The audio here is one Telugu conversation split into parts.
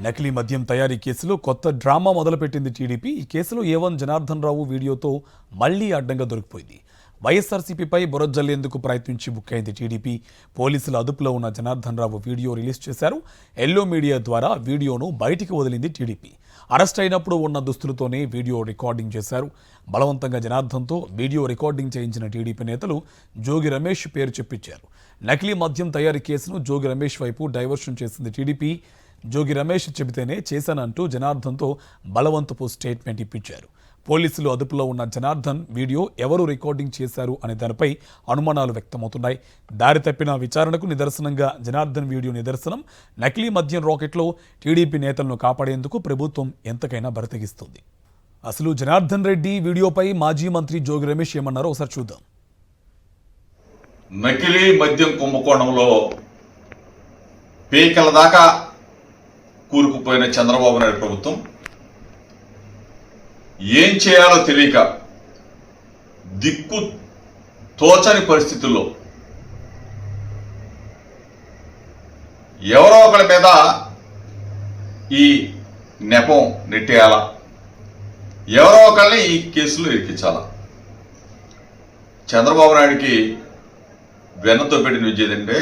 నకిలీ మద్యం తయారీ కేసులో కొత్త డ్రామా మొదలుపెట్టింది టీడీపీ. ఈ కేసులో A1 జనార్దన్ రావు వీడియోతో మళ్లీ అడ్డంగా దొరికిపోయింది. వైఎస్ఆర్సీపీపై బురజల్లేందుకు ప్రయత్నించి బుక్కైంది టీడీపీ. పోలీసుల అదుపులో ఉన్న జనార్దన్ రావు వీడియో రిలీజ్ చేశారు. ఎల్లో మీడియా ద్వారా వీడియోను బయటికి వదిలింది టీడీపీ. అరెస్ట్ అయినప్పుడు ఉన్న దుస్తులతోనే వీడియో రికార్డింగ్ చేశారు. బలవంతంగా జనార్దన్తో వీడియో రికార్డింగ్ చేయించిన టీడీపీ నేతలు జోగి రమేష్ పేరు చెప్పించారు. నకిలీ మద్యం తయారీ కేసును జోగి రమేష్ వైపు డైవర్షన్ చేసింది టీడీపీ. జోగి రమేష్ చెబితేనే చేశానంటూ జనార్దన్తో బలవంతపు స్టేట్మెంట్ ఇప్పించారు. పోలీసులు అదుపులో ఉన్న జనార్దన్ వీడియో ఎవరు రికార్డింగ్ చేశారు అనే దానిపై అనుమానాలు వ్యక్తమవుతున్నాయి. దారి తప్పిన విచారణకు నిదర్శనంగా జనార్దన్ వీడియో నిదర్శనం. నకిలీ మద్యం రాకెట్లో టీడీపీ నేతలను కాపాడేందుకు ప్రభుత్వం ఎంతకైనా బరితెగిస్తుంది. అసలు జనార్దన్ రెడ్డి వీడియోపై మాజీ మంత్రి జోగి రమేష్ ఏమన్నారో ఒకసారి చూద్దాం. నకిలీ మద్యం కుంభకోణంలో పీకల దాకా కూరుకుపోయిన చంద్రబాబు నాయుడు ప్రభుత్వం ఏం చేయాలో తెలియక దిక్కు తోచని పరిస్థితుల్లో ఎవరో ఒకరి మీద ఈ నెపం నెట్టేయాలా, ఎవరో ఒకరిని ఈ కేసులో ఇరికించాలా. చంద్రబాబు నాయుడికి వెన్నతో పెట్టిన విద్య ఏంటంటే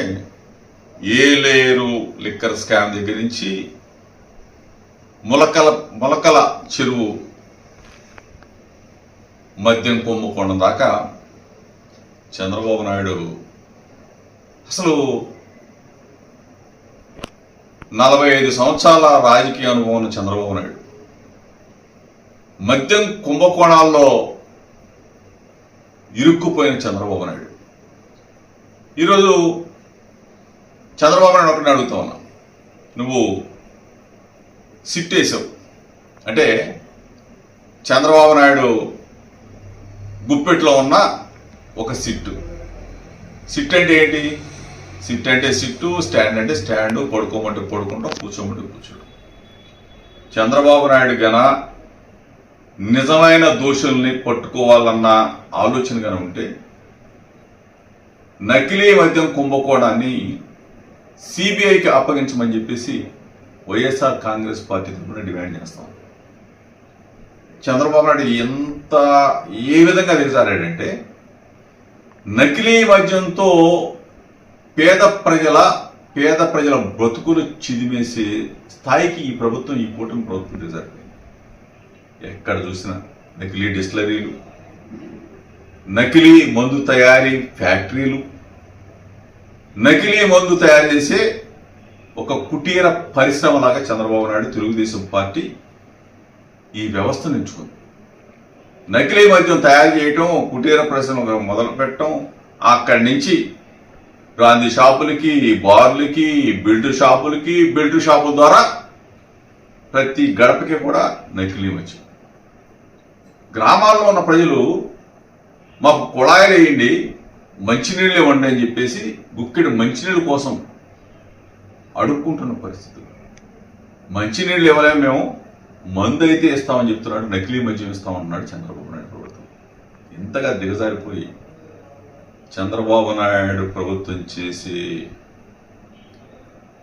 ఏలేరు లిక్కర్ స్కామ్ దగ్గర నుంచి మొలకల చెరువు మద్యం కుంభకోణం దాకా చంద్రబాబు నాయుడు అసలు 45 సంవత్సరాల రాజకీయ అనుభవం ఉన్న చంద్రబాబు నాయుడు మద్యం కుంభకోణాల్లో ఇరుక్కుపోయిన చంద్రబాబు నాయుడు ఈరోజు చంద్రబాబు నాయుడు ఒకటిని అడుగుతా ఉన్నా, నువ్వు సిట్ వేసావు అంటే చంద్రబాబు నాయుడు గుప్పెట్లో ఉన్న ఒక సిట్టు అంటే ఏంటి? సిట్ అంటే సిట్టు, స్టాండ్ అంటే స్టాండు, పడుకోమంటే పడుకుంటాం, కూర్చోమంటే కూర్చోడు. చంద్రబాబు నాయుడు గన నిజమైన దోషుల్ని పట్టుకోవాలన్న ఆలోచన గన ఉంటే నకిలీ మద్యం కుంభకోణాన్ని సిబిఐకి అప్పగించమని చెప్పేసి వైఎస్ఆర్ కాంగ్రెస్ పార్టీ తరఫున డిమాండ్ చేస్తాం. చంద్రబాబు నాయుడు ఏ విధంగా దిగజారాడంటే నకిలీ మద్యంతో పేద ప్రజల బ్రతుకులు చిదిమేసే స్థాయికి ఈ ప్రభుత్వం, ఈ కూటమి ప్రభుత్వం దిగజారిపోయింది. ఎక్కడ చూసినా నకిలీ డిస్టిలరీలు, నకిలీ మందు తయారీ ఫ్యాక్టరీలు, నకిలీ మందు తయారు చేసే ఒక కుటీర పరిశ్రమలాగా చంద్రబాబు నాయుడు తెలుగుదేశం పార్టీ ఈ వ్యవస్థను ఎంచుకుంది. నకిలీ మద్యం తయారు చేయటం, కుటీర పరిశ్రమ మొదలు పెట్టడం, అక్కడి నుంచి బ్రాందీ షాపులకి, బార్లకి, బెల్ట్ షాపుల ద్వారా ప్రతి గడపకి కూడా నకిలీ మద్యం. గ్రామాల్లో ఉన్న ప్రజలు మాకు కుళాయిలు వేయండి, మంచినీళ్ళు ఇవ్వండి అని చెప్పేసి గుక్కెడు మంచినీళ్ళ కోసం అడుక్కుంటున్న పరిస్థితులు. మంచినీళ్ళు ఇవ్వలేము మేము, మందు అయితే ఇస్తామని చెప్తున్నాడు, నకిలీ మద్యం ఇస్తామన్నాడు చంద్రబాబు నాయుడు ప్రభుత్వం. ఇంతగా దిగజారిపోయి చంద్రబాబు నాయుడు ప్రభుత్వం చేసే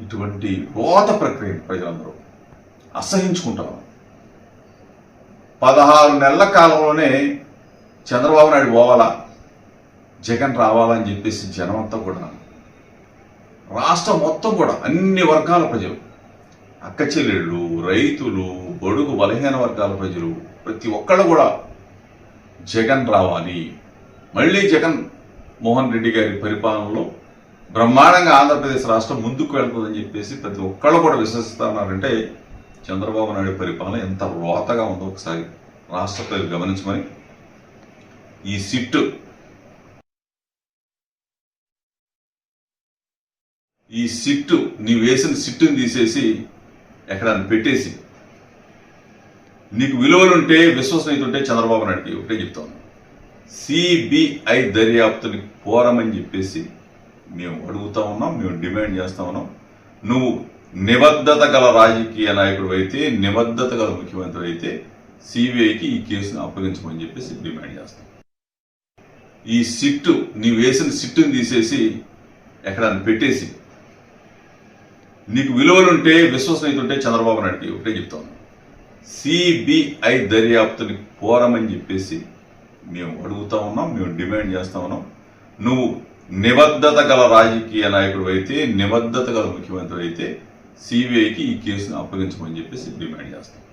ఇటువంటి రోత ప్రక్రియ ప్రజలందరూ అసహించుకుంటారు. 16 నెలల కాలంలోనే చంద్రబాబు నాయుడు పోవాలా, జగన్ రావాలని చెప్పేసి జనమంతా కూడా, రాష్ట్రం మొత్తం కూడా అన్ని వర్గాల ప్రజలు, అక్క చెల్లెళ్ళు, రైతులు, బడుగు బలహీన వర్గాల ప్రజలు, ప్రతి ఒక్కళ్ళు కూడా జగన్ రావాలి, మళ్ళీ జగన్ మోహన్ రెడ్డి గారి పరిపాలనలో బ్రహ్మాండంగా ఆంధ్రప్రదేశ్ రాష్ట్రం ముందుకు వెళ్తుందని చెప్పేసి ప్రతి ఒక్కళ్ళు కూడా విశ్వసిస్తున్నారంటే చంద్రబాబు నాయుడు పరిపాలన ఎంత రోతగా ఉందో ఒకసారి రాష్ట్ర ప్రజలు గమనించమని ఈ సిట్టు నీ వేసిన సిట్టుని తీసేసి ఎక్కడ పెట్టేసి, నీకు విలువలుంటే, విశ్వసనీయత ఉంటే చంద్రబాబు నాయుడికి ఒకటే చెప్తాను, సిబిఐ దర్యాప్తుని కోరమని చెప్పేసి మేము అడుగుతా ఉన్నాం, మేము డిమాండ్ చేస్తా ఉన్నాం. నువ్వు నిబద్ధత గల రాజకీయ నాయకుడు అయితే, నిబద్ధత గల ముఖ్యమంత్రి అయితే సిబిఐకి ఈ కేసును అప్పగించమని చెప్పేసి డిమాండ్ చేస్తాం. ఈ సిట్టు నీ వేసిన సిట్టుని తీసేసి ఎక్కడ పెట్టేసి, నీకు విలువలుంటే విశ్వసనీయత ఉంటే చంద్రబాబు నాయుడుకి ఒకటే చెప్తాను, సిబిఐ దర్యాప్తుని కోరమని చెప్పేసి మేము అడుగుతా ఉన్నాం, మేము డిమాండ్ చేస్తా ఉన్నాం. నువ్వు నిబద్ధత గల రాజకీయ నాయకుడు అయితే, నిబద్ధత గల ముఖ్యమంత్రి అయితే సిబిఐకి ఈ కేసును అప్పగించమని చెప్పేసి డిమాండ్ చేస్తాం.